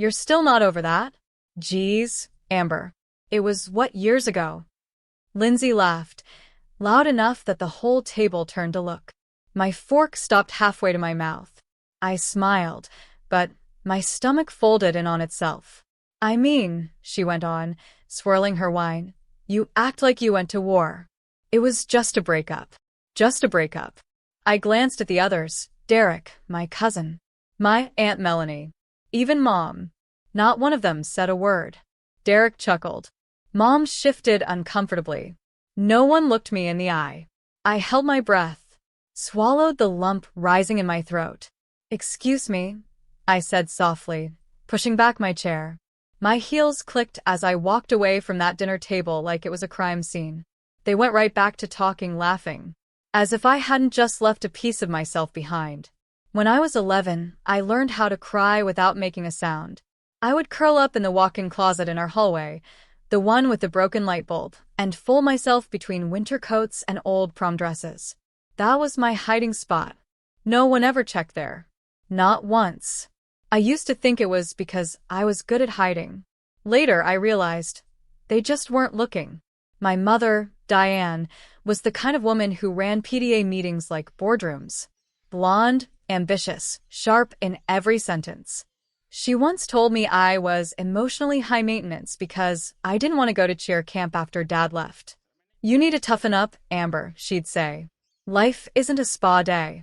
You're still not over that? Geez, Amber. It was what years ago? Lindsay laughed, loud enough that the whole table turned to look. My fork stopped halfway to my mouth. I smiled, but my stomach folded in on itself. I mean, she went on, swirling her wine, you act like you went to war. It was just a breakup. Just a breakup. I glanced at the others, Derek, my cousin, my Aunt Melanie, even Mom. Not one of them said a word. Derek chuckled. Mom shifted uncomfortably. No one looked me in the eye. I held my breath, swallowed the lump rising in my throat. Excuse me, I said softly, pushing back my chair. My heels clicked as I walked away from that dinner table like it was a crime scene. They went right back to talking, laughing, as if I hadn't just left a piece of myself behind. When I was 11, I learned how to cry without making a sound. I would curl up in the walk-in closet in our hallway, the one with the broken light bulb, and fold myself between winter coats and old prom dresses. That was my hiding spot. No one ever checked there. Not once. I used to think it was because I was good at hiding. Later, I realized they just weren't looking. My mother, Diane, was the kind of woman who ran PTA meetings like boardrooms. Blonde, ambitious, sharp in every sentence. She once told me I was emotionally high maintenance because I didn't want to go to cheer camp after Dad left. You need to toughen up, Amber, she'd say. Life isn't a spa day.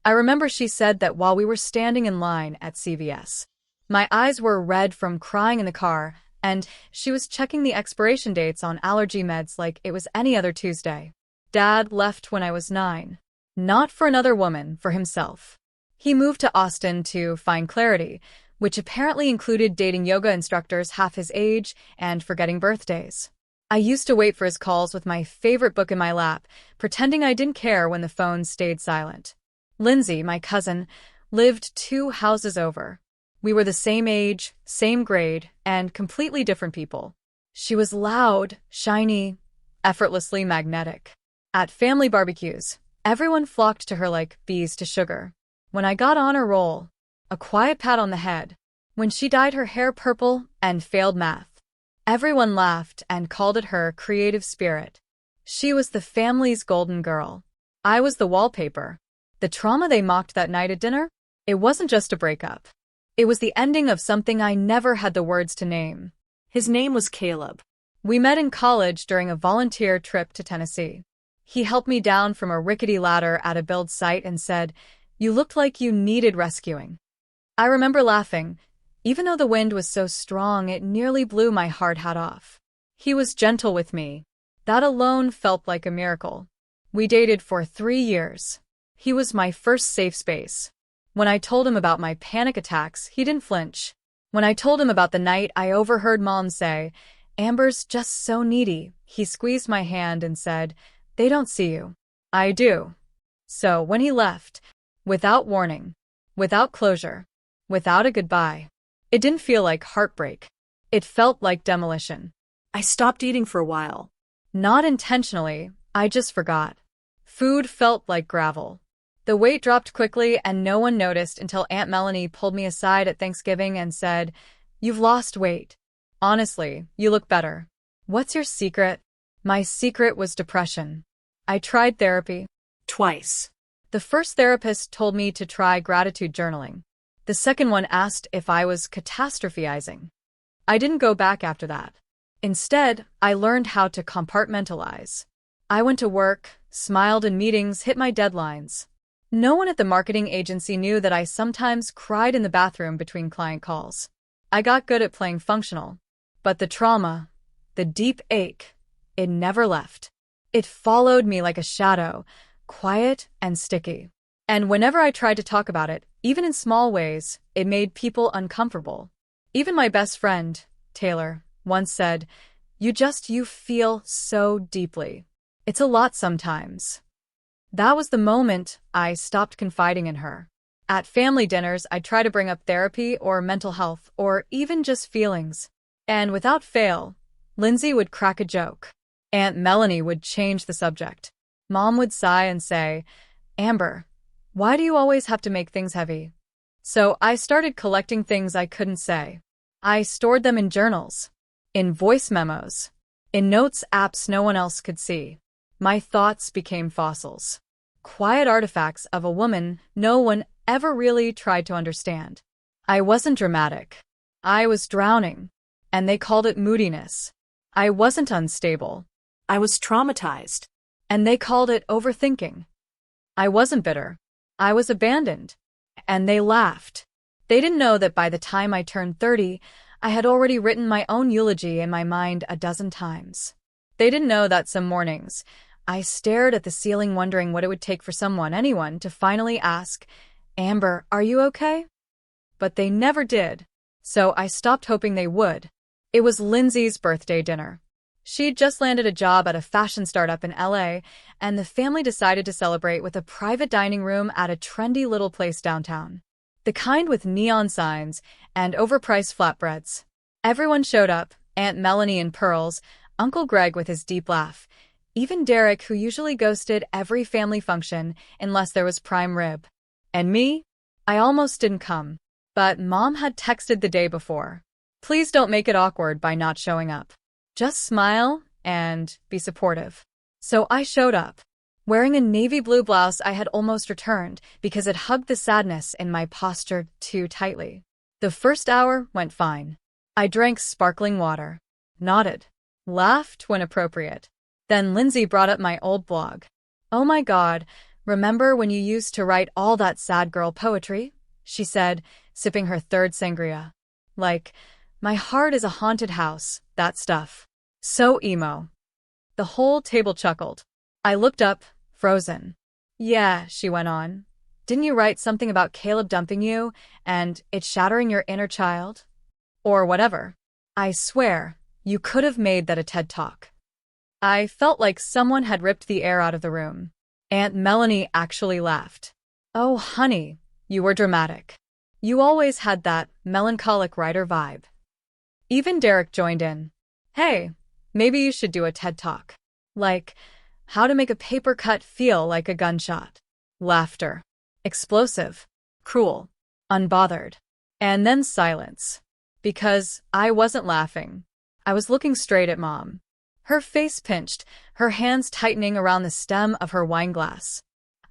I remember she said that while we were standing in line at CVS. My eyes were red from crying in the car, and she was checking the expiration dates on allergy meds like it was any other Tuesday. Dad left when I was 9. Not for another woman, for himself. He moved to Austin to find clarity, which apparently included dating yoga instructors half his age and forgetting birthdays. I used to wait for his calls with my favorite book in my lap, pretending I didn't care when the phone stayed silent. Lindsay, my cousin, lived 2 houses over. We were the same age, same grade, and completely different people. She was loud, shiny, effortlessly magnetic. At family barbecues, everyone flocked to her like bees to sugar. When I got on a roll, a quiet pat on the head. When she dyed her hair purple and failed math, everyone laughed and called it her creative spirit. She was the family's golden girl. I was the wallpaper. The trauma they mocked that night at dinner? It wasn't just a breakup. It was the ending of something I never had the words to name. His name was Caleb. We met in college during a volunteer trip to Tennessee. He helped me down from a rickety ladder at a build site and said, "You looked like you needed rescuing." I remember laughing, even though the wind was so strong it nearly blew my hard hat off. He was gentle with me. That alone felt like a miracle. We dated for 3 years. He was my first safe space. When I told him about my panic attacks, he didn't flinch. When I told him about the night I overheard Mom say, "Amber's just so needy," he squeezed my hand and said, "They don't see you. I do." So when he left, without warning, without closure, without a goodbye, it didn't feel like heartbreak. It felt like demolition. I stopped eating for a while. Not intentionally, I just forgot. Food felt like gravel. The weight dropped quickly and no one noticed until Aunt Melanie pulled me aside at Thanksgiving and said, "You've lost weight. Honestly, you look better." What's your secret? My secret was depression. I tried therapy. Twice. The first therapist told me to try gratitude journaling. The second one asked if I was catastrophizing. I didn't go back after that. Instead, I learned how to compartmentalize. I went to work, smiled in meetings, hit my deadlines. No one at the marketing agency knew that I sometimes cried in the bathroom between client calls. I got good at playing functional. But the trauma, the deep ache, it never left. It followed me like a shadow, quiet and sticky. And whenever I tried to talk about it, even in small ways, it made people uncomfortable. Even my best friend, Taylor, once said, you feel so deeply. It's a lot sometimes." That was the moment I stopped confiding in her. At family dinners, I'd try to bring up therapy or mental health or even just feelings. And without fail, Lindsay would crack a joke. Aunt Melanie would change the subject. Mom would sigh and say, "Amber, why do you always have to make things heavy?" So I started collecting things I couldn't say. I stored them in journals, in voice memos, in notes apps no one else could see. My thoughts became fossils. Quiet artifacts of a woman no one ever really tried to understand. I wasn't dramatic. I was drowning, and they called it moodiness. I wasn't unstable, I was traumatized. and they called it overthinking. I wasn't bitter. I was abandoned, and they laughed. They didn't know that by the time I turned 30, I had already written my own eulogy in my mind a dozen times. They didn't know that some mornings, I stared at the ceiling wondering what it would take for anyone, to finally ask, "Amber, are you okay?" But they never did, so I stopped hoping they would. It was Lindsay's birthday dinner. She'd just landed a job at a fashion startup in LA, and the family decided to celebrate with a private dining room at a trendy little place downtown. The kind with neon signs and overpriced flatbreads. Everyone showed up, Aunt Melanie in pearls, Uncle Greg with his deep laugh, even Derek, who usually ghosted every family function unless there was prime rib. And me? I almost didn't come. But Mom had texted the day before. "Please don't make it awkward by not showing up. Just smile and be supportive." So I showed up, wearing a navy blue blouse I had almost returned because it hugged the sadness in my posture too tightly. The first hour went fine. I drank sparkling water, nodded, laughed when appropriate. Then Lindsay brought up my old blog. "Oh my God, remember when you used to write all that sad girl poetry?" she said, sipping her third sangria. Like, "My heart is a haunted house," that stuff. So emo. The whole table chuckled. I looked up, frozen. "Yeah," she went on. "Didn't you write something about Caleb dumping you and it shattering your inner child? Or whatever. I swear, you could have made that a TED Talk." I felt like someone had ripped the air out of the room. Aunt Melanie actually laughed. "Oh, honey, you were dramatic. You always had that melancholic writer vibe." Even Derek joined in. "Hey, maybe you should do a TED Talk. Like, how to make a paper cut feel like a gunshot." Laughter. Explosive. Cruel. Unbothered. And then silence. Because I wasn't laughing. I was looking straight at Mom. Her face pinched, her hands tightening around the stem of her wine glass.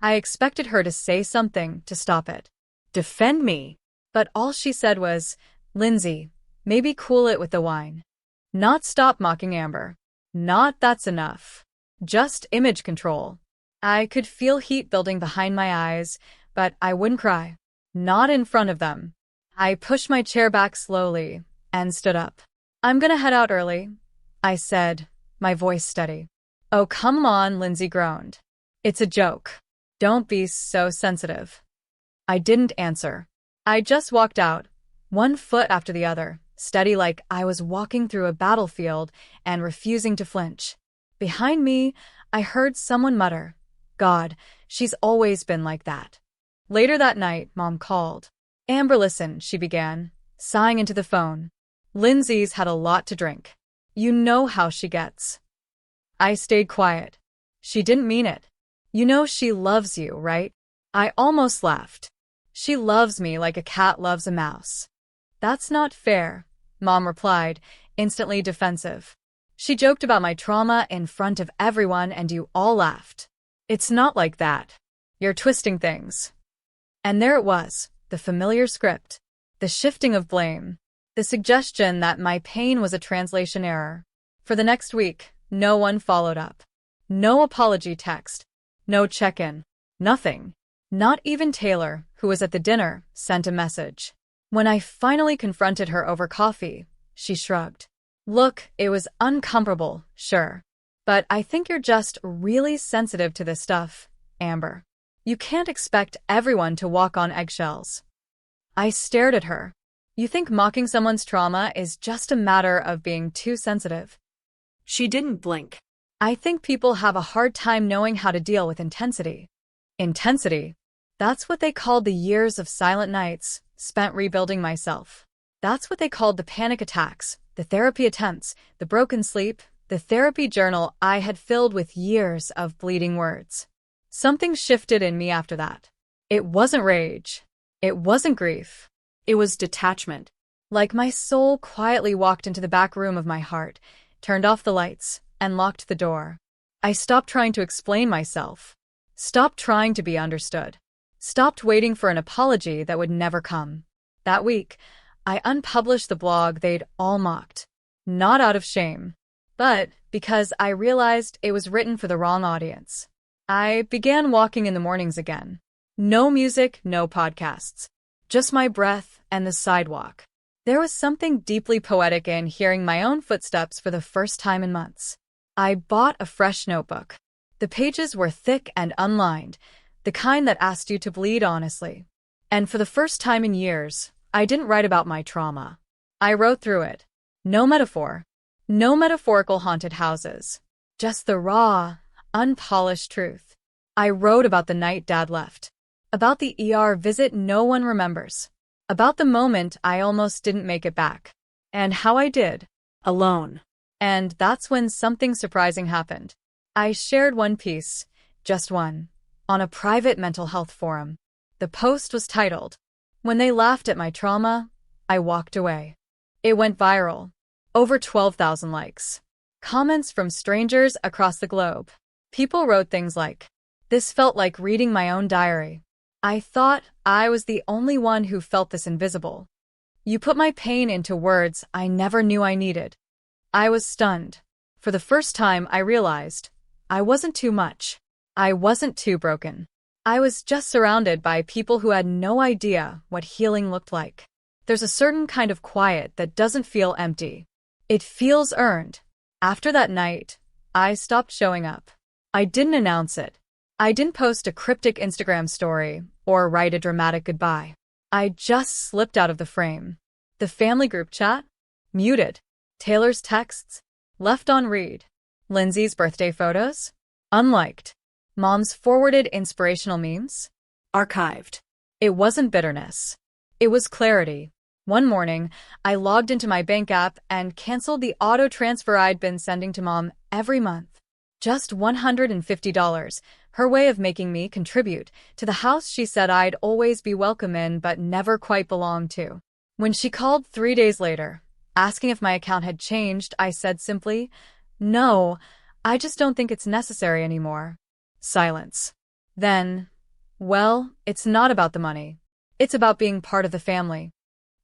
I expected her to say something to stop it. Defend me. But all she said was, "Lindsay, maybe cool it with the wine. Not stop mocking Amber. Not that's enough. Just image control." I could feel heat building behind my eyes, but I wouldn't cry. Not in front of them. I pushed my chair back slowly and stood up. "I'm gonna head out early," I said, my voice steady. "Oh, come on," Lindsay groaned. "It's a joke. Don't be so sensitive." I didn't answer. I just walked out, one foot after the other, steady like I was walking through a battlefield and refusing to flinch. Behind me, I heard someone mutter, "God, she's always been like that." Later that night, Mom called. "Amber, listen," she began, sighing into the phone. "Lindsay's had a lot to drink. You know how she gets." I stayed quiet. "She didn't mean it. You know she loves you, right?" I almost laughed. "She loves me like a cat loves a mouse." "That's not fair," Mom replied, instantly defensive. "She joked about my trauma in front of everyone and you all laughed. It's not like that. You're twisting things." And there it was, the familiar script, the shifting of blame, the suggestion that my pain was a translation error. For the next week, no one followed up. No apology text. No check-in. Nothing. Not even Taylor, who was at the dinner, sent a message. When I finally confronted her over coffee, she shrugged. "Look, it was uncomfortable, sure. But I think you're just really sensitive to this stuff, Amber. You can't expect everyone to walk on eggshells." I stared at her. "You think mocking someone's trauma is just a matter of being too sensitive?" She didn't blink. "I think people have a hard time knowing how to deal with intensity." Intensity? That's what they called the years of silent nights spent rebuilding myself. That's what they called the panic attacks, the therapy attempts, the broken sleep, the therapy journal I had filled with years of bleeding words. Something shifted in me after that. It wasn't rage. It wasn't grief. It was detachment. Like my soul quietly walked into the back room of my heart, turned off the lights, and locked the door. I stopped trying to explain myself. Stopped trying to be understood. Stopped waiting for an apology that would never come. That week, I unpublished the blog they'd all mocked. Not out of shame, but because I realized it was written for the wrong audience. I began walking in the mornings again. No music, no podcasts. Just my breath and the sidewalk. There was something deeply poetic in hearing my own footsteps for the first time in months. I bought a fresh notebook. The pages were thick and unlined, the kind that asked you to bleed honestly. And for the first time in years, I didn't write about my trauma. I wrote through it. No metaphor. No metaphorical haunted houses. Just the raw, unpolished truth. I wrote about the night Dad left. About the ER visit no one remembers. About the moment I almost didn't make it back. And how I did. Alone. And that's when something surprising happened. I shared one piece, just one, on a private mental health forum. The post was titled, "When They Laughed at My Trauma, I Walked Away." It went viral. Over 12,000 likes. Comments from strangers across the globe. People wrote things like, "This felt like reading my own diary. I thought I was the only one who felt this invisible. You put my pain into words I never knew I needed." I was stunned. For the first time, I realized I wasn't too much. I wasn't too broken. I was just surrounded by people who had no idea what healing looked like. There's a certain kind of quiet that doesn't feel empty. It feels earned. After that night, I stopped showing up. I didn't announce it. I didn't post a cryptic Instagram story or write a dramatic goodbye. I just slipped out of the frame. The family group chat? Muted. Taylor's texts? Left on read. Lindsay's birthday photos? Unliked. Mom's forwarded inspirational memes? Archived. It wasn't bitterness. It was clarity. One morning, I logged into my bank app and canceled the auto transfer I'd been sending to Mom every month. Just $150, her way of making me contribute to the house she said I'd always be welcome in but never quite belong to. When she called 3 days later, asking if my account had changed, I said simply, "No, I just don't think it's necessary anymore." Silence. Then, "Well, it's not about the money. It's about being part of the family."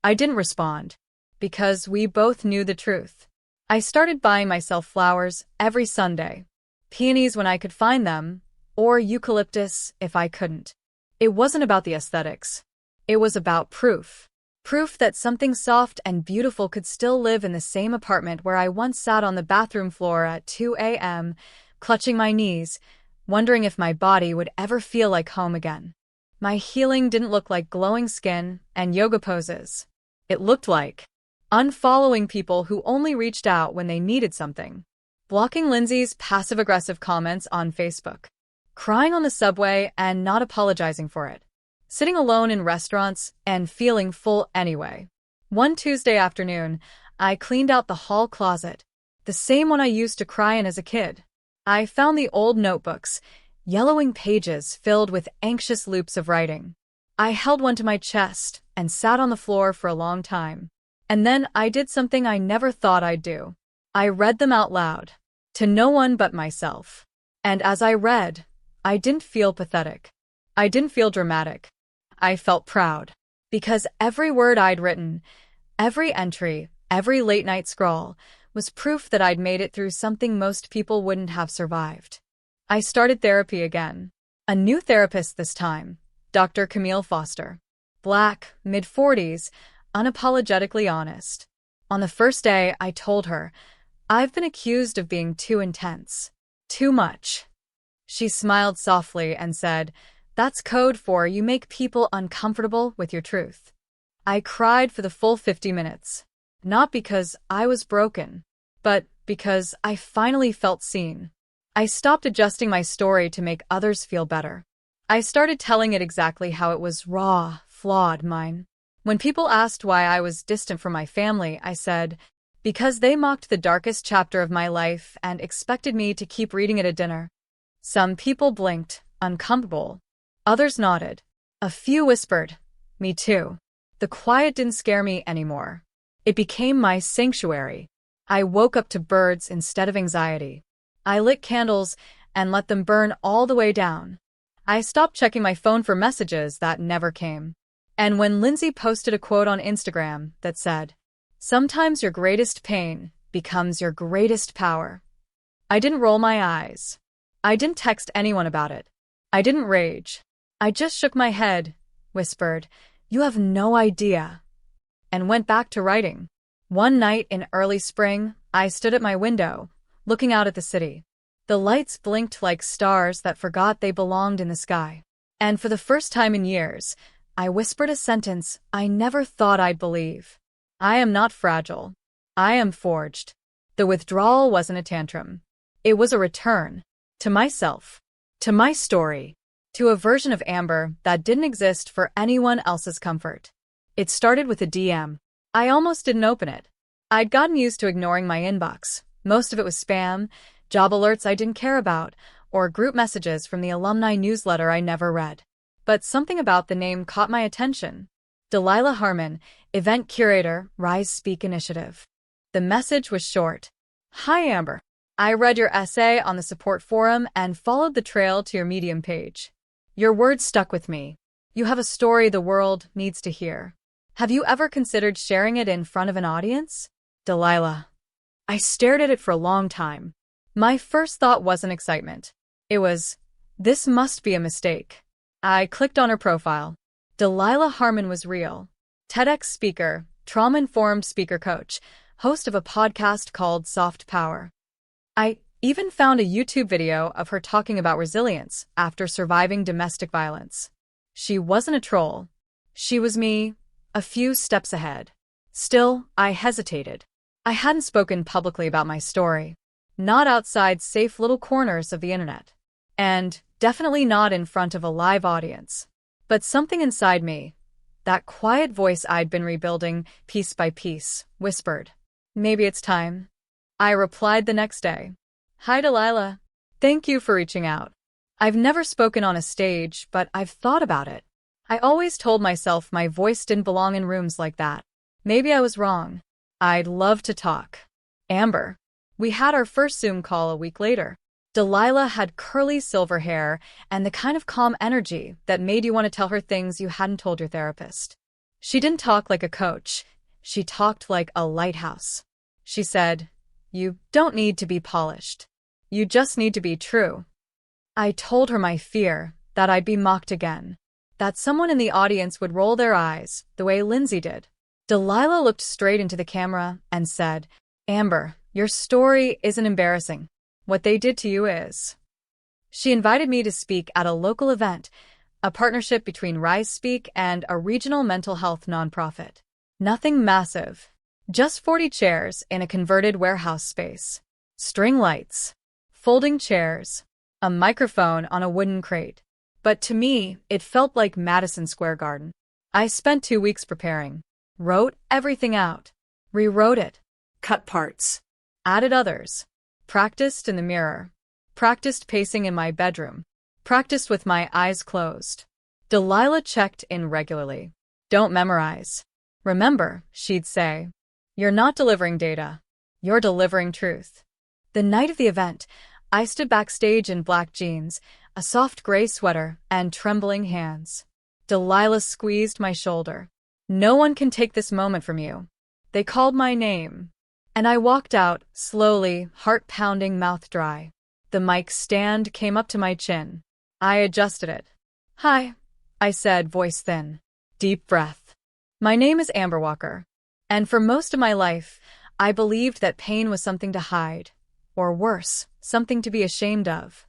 I didn't respond, because we both knew the truth. I started buying myself flowers every Sunday. Peonies when I could find them, or eucalyptus if I couldn't. It wasn't about the aesthetics. It was about proof. Proof that something soft and beautiful could still live in the same apartment where I once sat on the bathroom floor at 2 a.m., clutching my knees, wondering if my body would ever feel like home again. My healing didn't look like glowing skin and yoga poses. It looked like unfollowing people who only reached out when they needed something. Blocking Lindsay's passive-aggressive comments on Facebook. Crying on the subway and not apologizing for it. Sitting alone in restaurants and feeling full anyway. One Tuesday afternoon, I cleaned out the hall closet, the same one I used to cry in as a kid. I found the old notebooks, yellowing pages filled with anxious loops of writing. I held one to my chest and sat on the floor for a long time. And then I did something I never thought I'd do. I read them out loud, to no one but myself. And as I read, I didn't feel pathetic. I didn't feel dramatic. I felt proud. Because every word I'd written, every entry, every late-night scrawl, was proof that I'd made it through something most people wouldn't have survived. I started therapy again. A new therapist this time, Dr. Camille Foster. Black, mid-40s, unapologetically honest. On the first day, I told her, "I've been accused of being too intense. Too much." She smiled softly and said, "That's code for you make people uncomfortable with your truth." I cried for the full 50 minutes. Not because I was broken, but because I finally felt seen. I stopped adjusting my story to make others feel better. I started telling it exactly how it was raw, flawed mine. When people asked why I was distant from my family, I said, because they mocked the darkest chapter of my life and expected me to keep reading it at dinner. Some people blinked, uncomfortable. Others nodded. A few whispered, Me too. The quiet didn't scare me anymore. It became my sanctuary. I woke up to birds instead of anxiety. I lit candles and let them burn all the way down. I stopped checking my phone for messages that never came. And when Lindsay posted a quote on Instagram that said, "Sometimes your greatest pain becomes your greatest power," I didn't roll my eyes. I didn't text anyone about it. I didn't rage. I just shook my head, whispered, "You have no idea," and went back to writing. One night in early spring, I stood at my window, looking out at the city. The lights blinked like stars that forgot they belonged in the sky. And for the first time in years, I whispered a sentence I never thought I'd believe. I am not fragile. I am forged. The withdrawal wasn't a tantrum. It was a return. To myself. To my story. To a version of Amber that didn't exist for anyone else's comfort. It started with a DM. I almost didn't open it. I'd gotten used to ignoring my inbox. Most of it was spam, job alerts I didn't care about, or group messages from the alumni newsletter I never read. But something about the name caught my attention. Delilah Harmon, Event Curator, Rise Speak Initiative. The message was short. "Hi Amber. I read your essay on the support forum and followed the trail to your Medium page. Your words stuck with me. You have a story the world needs to hear. Have you ever considered sharing it in front of an audience?" Delilah. I stared at it for a long time. My first thought wasn't excitement. It was, this must be a mistake. I clicked on her profile. Delilah Harmon was real. TEDx speaker, trauma-informed speaker coach, host of a podcast called Soft Power. I even found a YouTube video of her talking about resilience after surviving domestic violence. She wasn't a troll. She was me, a few steps ahead. Still, I hesitated. I hadn't spoken publicly about my story. Not outside safe little corners of the internet. And definitely not in front of a live audience. But something inside me, that quiet voice I'd been rebuilding piece by piece, whispered, "Maybe it's time." I replied the next day. "Hi Delilah. Thank you for reaching out. I've never spoken on a stage, but I've thought about it. I always told myself my voice didn't belong in rooms like that. Maybe I was wrong. I'd love to talk." Amber. We had our first Zoom call a week later. Delilah had curly silver hair and the kind of calm energy that made you want to tell her things you hadn't told your therapist. She didn't talk like a coach. She talked like a lighthouse. She said, "You don't need to be polished. You just need to be true." I told her my fear that I'd be mocked again, that someone in the audience would roll their eyes the way Lindsay did. Delilah looked straight into the camera and said, "Amber, your story isn't embarrassing. What they did to you is." She invited me to speak at a local event, a partnership between Rise Speak and a regional mental health nonprofit. Nothing massive. Just 40 chairs in a converted warehouse space. String lights. Folding chairs. A microphone on a wooden crate. But to me, it felt like Madison Square Garden. I spent 2 weeks preparing. Wrote everything out. Rewrote it. Cut parts. Added others. Practiced in the mirror. Practiced pacing in my bedroom. Practiced with my eyes closed. Delilah checked in regularly. "Don't memorize. Remember," she'd say. "You're not delivering data. You're delivering truth." The night of the event, I stood backstage in black jeans, a soft gray sweater, and trembling hands. Delilah squeezed my shoulder. "No one can take this moment from you." They called my name. And I walked out, slowly, heart pounding, mouth dry. The mic stand came up to my chin. I adjusted it. "Hi," I said, voice thin. Deep breath. "My name is Amber Walker. And for most of my life, I believed that pain was something to hide. Or worse, something to be ashamed of."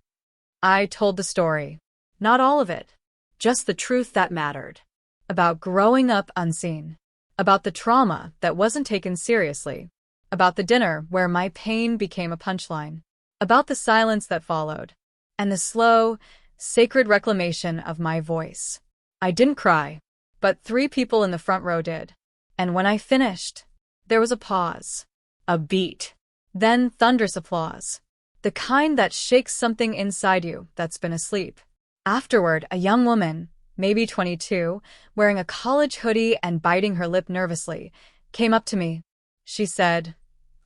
I told the story. Not all of it. Just the truth that mattered. About growing up unseen. About the trauma that wasn't taken seriously. About the dinner where my pain became a punchline. About the silence that followed. And the slow, sacred reclamation of my voice. I didn't cry, but 3 people in the front row did. And when I finished, there was a pause. A beat. Then thunderous applause. The kind that shakes something inside you that's been asleep. Afterward, a young woman, maybe 22, wearing a college hoodie and biting her lip nervously, came up to me. She said,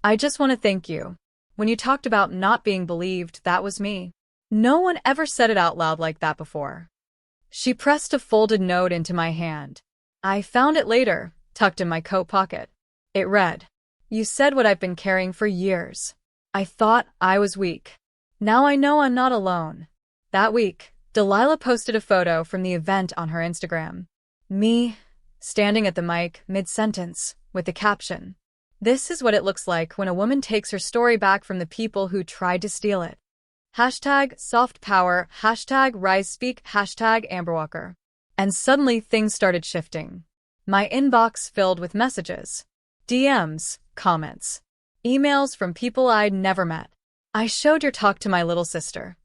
"I just want to thank you. When you talked about not being believed, that was me." No one ever said it out loud like that before. She pressed a folded note into my hand. I found it later, tucked in my coat pocket. It read, "You said what I've been carrying for years. I thought I was weak. Now I know I'm not alone." That week, Delilah posted a photo from the event on her Instagram. Me, standing at the mic mid-sentence, with the caption, "This is what it looks like when a woman takes her story back from the people who tried to steal it. Hashtag soft power, hashtag rise speak, hashtag Amberwalker." And suddenly things started shifting. My inbox filled with messages, DMs, comments, emails from people I'd never met. "I showed your talk to my little sister.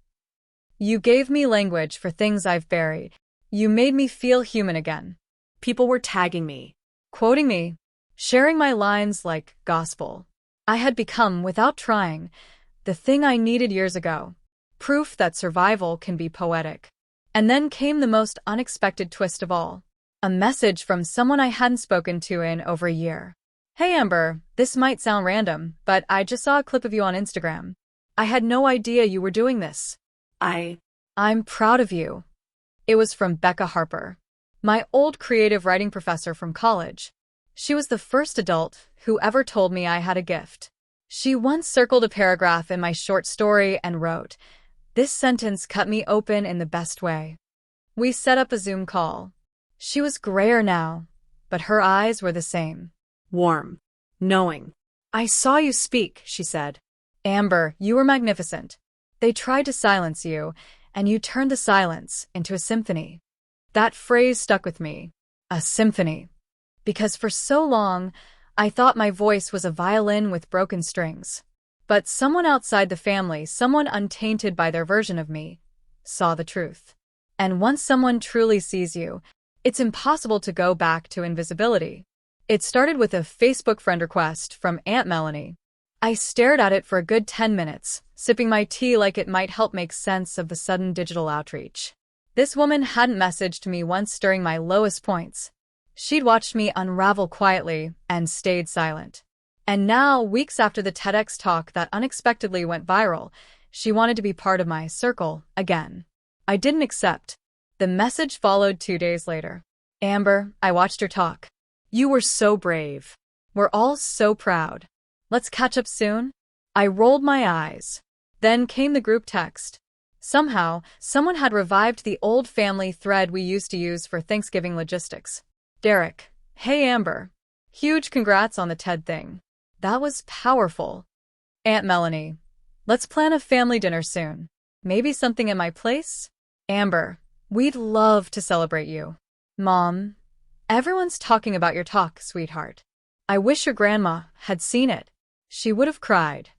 You gave me language for things I've buried. You made me feel human again." People were tagging me. Quoting me, sharing my lines like gospel. I had become, without trying, the thing I needed years ago. Proof that survival can be poetic. And then came the most unexpected twist of all. A message from someone I hadn't spoken to in over a year. "Hey Amber, this might sound random, but I just saw a clip of you on Instagram. I had no idea you were doing this. I'm proud of you." It was from Becca Harper, my old creative writing professor from college. She was the first adult who ever told me I had a gift. She once circled a paragraph in my short story and wrote, "This sentence cut me open in the best way." We set up a Zoom call. She was grayer now, but her eyes were the same. Warm. Knowing. "I saw you speak," she said. "Amber, you were magnificent. They tried to silence you, and you turned the silence into a symphony." That phrase stuck with me. A symphony. Because for so long, I thought my voice was a violin with broken strings. But someone outside the family, someone untainted by their version of me, saw the truth. And once someone truly sees you, it's impossible to go back to invisibility. It started with a Facebook friend request from Aunt Melanie. I stared at it for a good 10 minutes, sipping my tea like it might help make sense of the sudden digital outreach. This woman hadn't messaged me once during my lowest points. She'd watched me unravel quietly and stayed silent. And now, weeks after the TEDx talk that unexpectedly went viral, she wanted to be part of my circle again. I didn't accept. The message followed 2 days later. "Amber, I watched your talk. You were so brave. We're all so proud. Let's catch up soon?" I rolled my eyes. Then came the group text. Somehow, someone had revived the old family thread we used to use for Thanksgiving logistics. Derek, "Hey Amber. Huge congrats on the TED thing. That was powerful." Aunt Melanie, "Let's plan a family dinner soon. Maybe something at my place?" Amber, "We'd love to celebrate you." Mom, "Everyone's talking about your talk, sweetheart. I wish your grandma had seen it. She would have cried."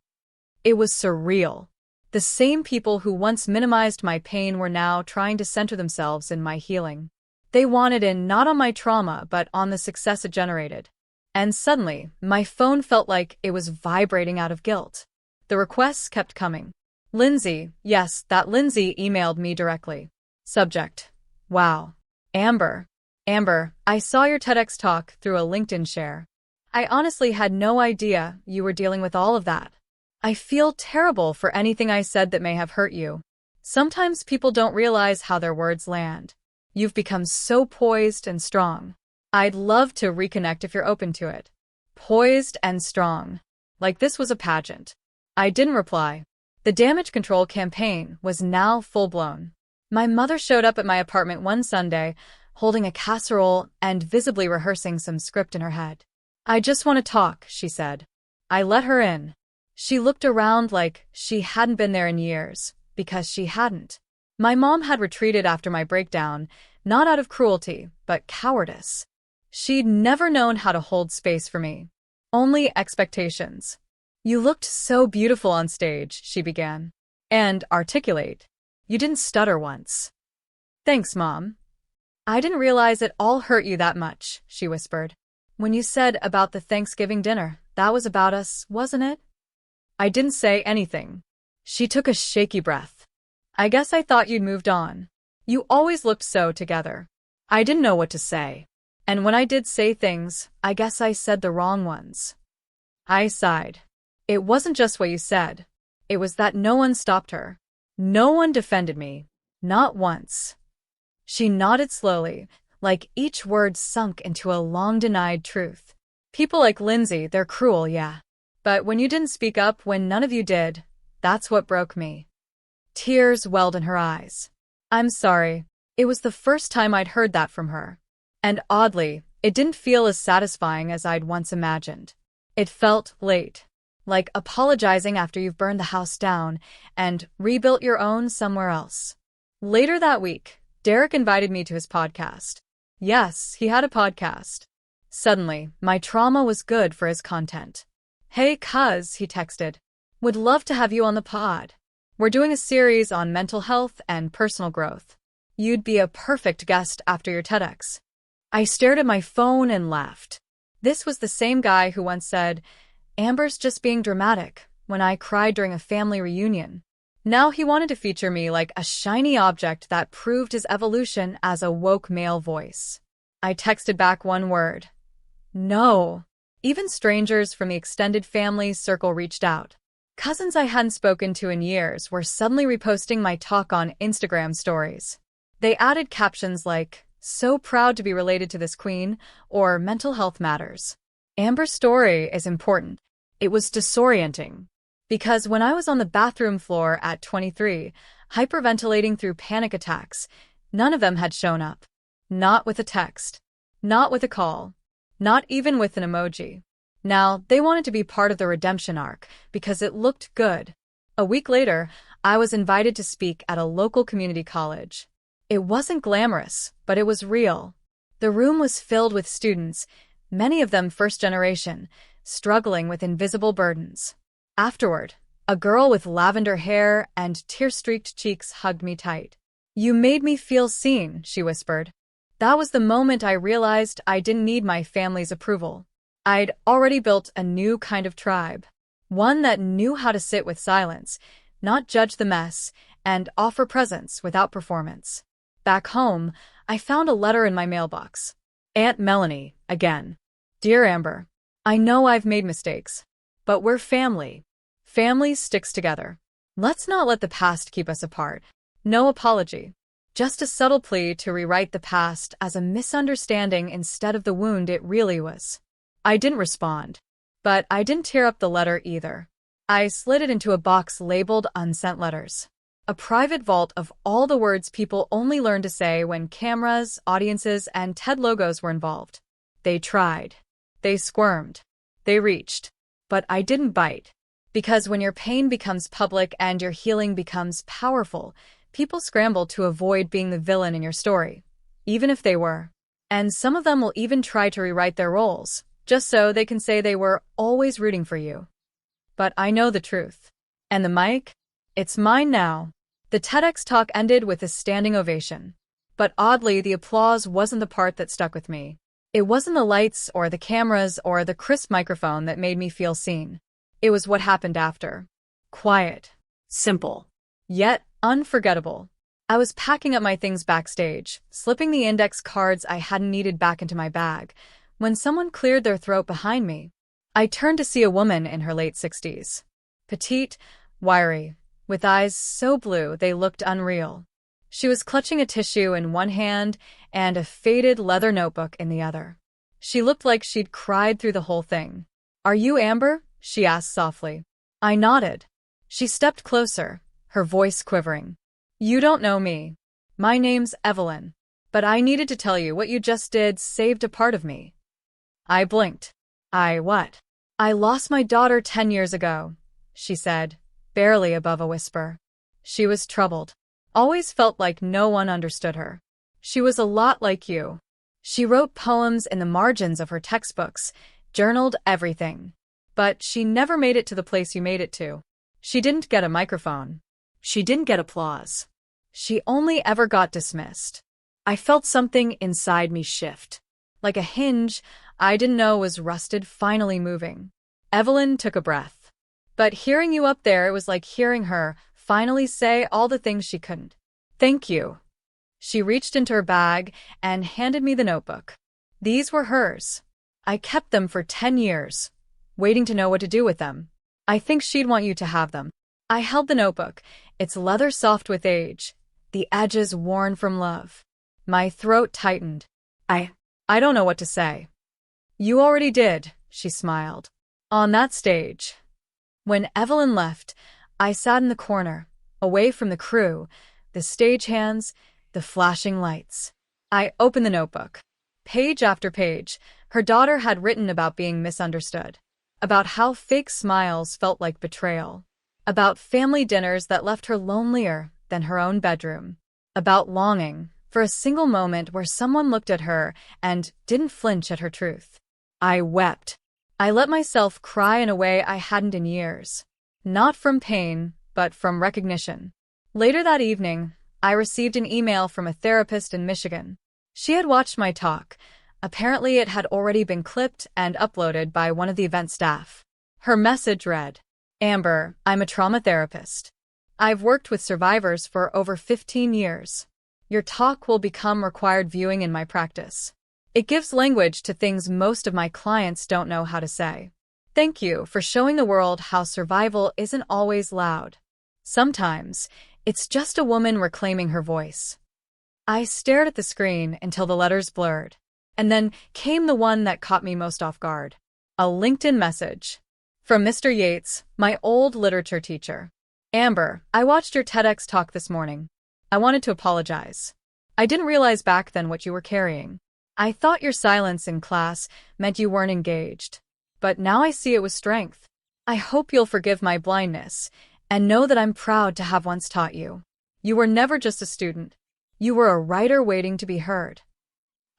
It was surreal. The same people who once minimized my pain were now trying to center themselves in my healing. They wanted in not on my trauma, but on the success it generated. And suddenly, my phone felt like it was vibrating out of guilt. The requests kept coming. Lindsay, yes, that Lindsay emailed me directly. Subject, "Wow. Amber. Amber, I saw your TEDx talk through a LinkedIn share. I honestly had no idea you were dealing with all of that. I feel terrible for anything I said that may have hurt you. Sometimes people don't realize how their words land. You've become so poised and strong. I'd love to reconnect if you're open to it." Poised and strong. Like this was a pageant. I didn't reply. The damage control campaign was now full-blown. My mother showed up at my apartment one Sunday, holding a casserole and visibly rehearsing some script in her head. "I just want to talk," she said. I let her in. She looked around like she hadn't been there in years, because she hadn't. My mom had retreated after my breakdown, not out of cruelty, but cowardice. She'd never known how to hold space for me. Only expectations. "You looked so beautiful on stage," she began. "And articulate. You didn't stutter once." "Thanks, Mom." "I didn't realize it all hurt you that much," she whispered. "When you said about the Thanksgiving dinner, that was about us, wasn't it?" I didn't say anything. She took a shaky breath. "I guess I thought you'd moved on. You always looked so together." I didn't know what to say. And when I did say things, I guess I said the wrong ones. I sighed. It wasn't just what you said. It was that no one stopped her. No one defended me. Not once. She nodded slowly, like each word sunk into a long-denied truth. People like Lindsay, they're cruel, yeah. But when you didn't speak up when none of you did, that's what broke me. Tears welled in her eyes. I'm sorry. It was the first time I'd heard that from her. And oddly, it didn't feel as satisfying as I'd once imagined. It felt late, like apologizing after you've burned the house down and rebuilt your own somewhere else. Later that week, Derek invited me to his podcast. Yes, he had a podcast. Suddenly, my trauma was good for his content. Hey, cuz, he texted. Would love to have you on the pod. We're doing a series on mental health and personal growth. You'd be a perfect guest after your TEDx. I stared at my phone and laughed. This was the same guy who once said, Amber's just being dramatic, when I cried during a family reunion. Now he wanted to feature me like a shiny object that proved his evolution as a woke male voice. I texted back one word. No. Even strangers from the extended family circle reached out. Cousins I hadn't spoken to in years were suddenly reposting my talk on Instagram stories. They added captions like, so proud to be related to this queen, or mental health matters. Amber's story is important. It was disorienting. Because when I was on the bathroom floor at 23, hyperventilating through panic attacks, none of them had shown up. Not with a text. Not with a call. Not even with an emoji. Now, they wanted to be part of the redemption arc because it looked good. A week later, I was invited to speak at a local community college. It wasn't glamorous, but it was real. The room was filled with students, many of them first generation, struggling with invisible burdens. Afterward, a girl with lavender hair and tear-streaked cheeks hugged me tight. You made me feel seen, she whispered. That was the moment I realized I didn't need my family's approval. I'd already built a new kind of tribe. One that knew how to sit with silence, not judge the mess, and offer presence without performance. Back home, I found a letter in my mailbox. Aunt Melanie, again. Dear Amber, I know I've made mistakes, but we're family. Family sticks together. Let's not let the past keep us apart. No apology. Just a subtle plea to rewrite the past as a misunderstanding instead of the wound it really was. I didn't respond, but I didn't tear up the letter either. I slid it into a box labeled unsent letters. A private vault of all the words people only learn to say when cameras, audiences, and TED logos were involved. They tried. They squirmed. They reached. But I didn't bite. Because when your pain becomes public and your healing becomes powerful, people scramble to avoid being the villain in your story, even if they were. And some of them will even try to rewrite their roles, just so they can say they were always rooting for you. But I know the truth. And the mic? It's mine now. The TEDx talk ended with a standing ovation. But oddly, the applause wasn't the part that stuck with me. It wasn't the lights or the cameras or the crisp microphone that made me feel seen. It was what happened after. Quiet. Simple. Yet unforgettable. I was packing up my things backstage, slipping the index cards I hadn't needed back into my bag, when someone cleared their throat behind me. I turned to see a woman in her late 60s. Petite, wiry, with eyes so blue they looked unreal. She was clutching a tissue in one hand and a faded leather notebook in the other. She looked like she'd cried through the whole thing. Are you Amber? She asked softly. I nodded. She stepped closer, her voice quivering. You don't know me. My name's Evelyn. But I needed to tell you what you just did saved a part of me. I blinked. What? I lost my daughter 10 years ago, she said, barely above a whisper. She was troubled. Always felt like no one understood her. She was a lot like you. She wrote poems in the margins of her textbooks, journaled everything. But she never made it to the place you made it to. She didn't get a microphone. She didn't get applause. She only ever got dismissed. I felt something inside me shift. Like a hinge I didn't know was rusted finally moving. Evelyn took a breath. But hearing you up there, it was like hearing her finally say all the things she couldn't. Thank you. She reached into her bag and handed me the notebook. These were hers. I kept them for 10 years, waiting to know what to do with them. I think she'd want you to have them. I held the notebook, its leather soft with age, the edges worn from love. My throat tightened. I don't know what to say. You already did, she smiled. On that stage. When Evelyn left, I sat in the corner, away from the crew, the stagehands, the flashing lights. I opened the notebook. Page after page, her daughter had written about being misunderstood, about how fake smiles felt like betrayal, about family dinners that left her lonelier than her own bedroom, about longing for a single moment where someone looked at her and didn't flinch at her truth. I wept. I let myself cry in a way I hadn't in years. Not from pain, but from recognition. Later that evening, I received an email from a therapist in Michigan. She had watched my talk. Apparently it had already been clipped and uploaded by one of the event staff. Her message read, "Amber, I'm a trauma therapist. I've worked with survivors for over 15 years. Your talk will become required viewing in my practice. It gives language to things most of my clients don't know how to say. Thank you for showing the world how survival isn't always loud. Sometimes, it's just a woman reclaiming her voice." I stared at the screen until the letters blurred. And then came the one that caught me most off guard. A LinkedIn message. From Mr. Yates, my old literature teacher. "Amber, I watched your TEDx talk this morning. I wanted to apologize. I didn't realize back then what you were carrying. I thought your silence in class meant you weren't engaged. But now I see it was strength. I hope you'll forgive my blindness, and know that I'm proud to have once taught you. You were never just a student. You were a writer waiting to be heard."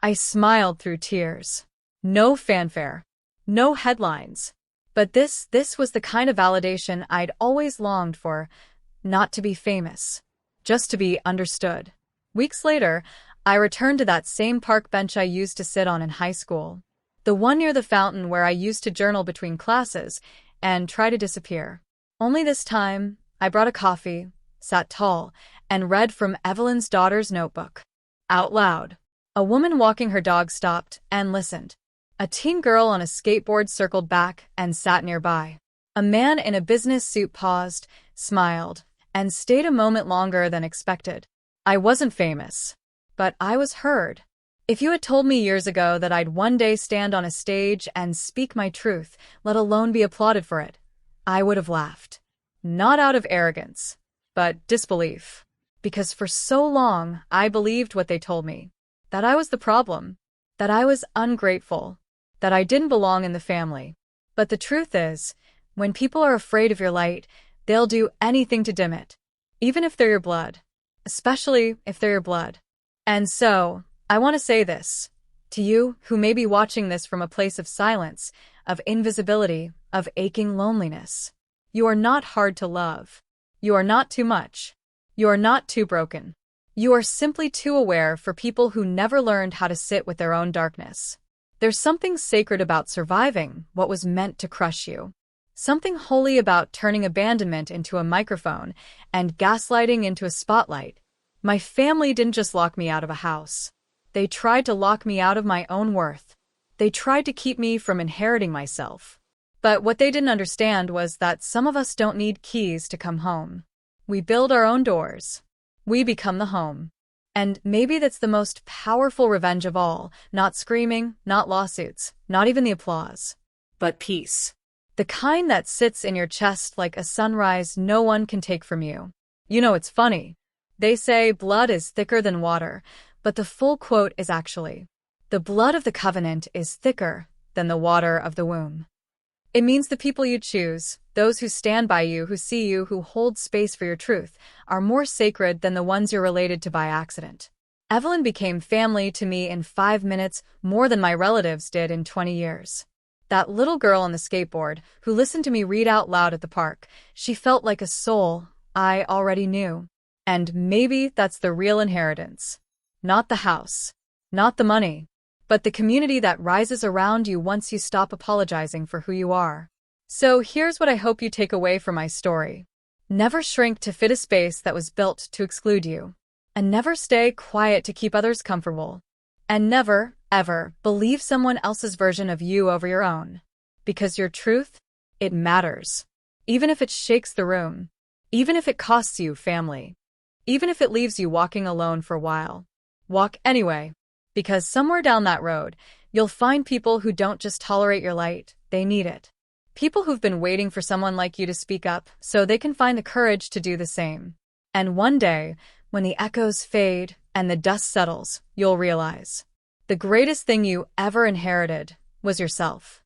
I smiled through tears. No fanfare. No headlines. But this was the kind of validation I'd always longed for. Not to be famous. Just to be understood. Weeks later, I returned to that same park bench I used to sit on in high school. The one near the fountain where I used to journal between classes and try to disappear. Only this time, I brought a coffee, sat tall, and read from Evelyn's daughter's notebook. Out loud. A woman walking her dog stopped and listened. A teen girl on a skateboard circled back and sat nearby. A man in a business suit paused, smiled, and stayed a moment longer than expected. I wasn't famous, but I was heard. If you had told me years ago that I'd one day stand on a stage and speak my truth, let alone be applauded for it, I would have laughed. Not out of arrogance, but disbelief. Because for so long, I believed what they told me. That I was the problem. That I was ungrateful. That I didn't belong in the family. But the truth is, when people are afraid of your light, they'll do anything to dim it. Even if they're your blood. Especially if they're your blood. And so, I want to say this. To you, who may be watching this from a place of silence, of invisibility, of aching loneliness. You are not hard to love. You are not too much. You are not too broken. You are simply too aware for people who never learned how to sit with their own darkness. There's something sacred about surviving what was meant to crush you. Something holy about turning abandonment into a microphone and gaslighting into a spotlight. My family didn't just lock me out of a house. They tried to lock me out of my own worth. They tried to keep me from inheriting myself. But what they didn't understand was that some of us don't need keys to come home. We build our own doors. We become the home. And maybe that's the most powerful revenge of all, not screaming, not lawsuits, not even the applause. But peace. The kind that sits in your chest like a sunrise no one can take from you. You know, it's funny. They say blood is thicker than water, but the full quote is actually, "The blood of the covenant is thicker than the water of the womb." It means the people you choose, those who stand by you, who see you, who hold space for your truth, are more sacred than the ones you're related to by accident. Evelyn became family to me in 5 minutes, more than my relatives did in 20 years. That little girl on the skateboard, who listened to me read out loud at the park, she felt like a soul I already knew. And maybe that's the real inheritance. Not the house. Not the money. But the community that rises around you once you stop apologizing for who you are. So here's what I hope you take away from my story. Never shrink to fit a space that was built to exclude you. And never stay quiet to keep others comfortable. And never, ever believe someone else's version of you over your own. Because your truth, it matters. Even if it shakes the room. Even if it costs you family. Even if it leaves you walking alone for a while. Walk anyway. Because somewhere down that road, you'll find people who don't just tolerate your light, they need it. People who've been waiting for someone like you to speak up so they can find the courage to do the same. And one day, when the echoes fade and the dust settles, you'll realize the greatest thing you ever inherited was yourself.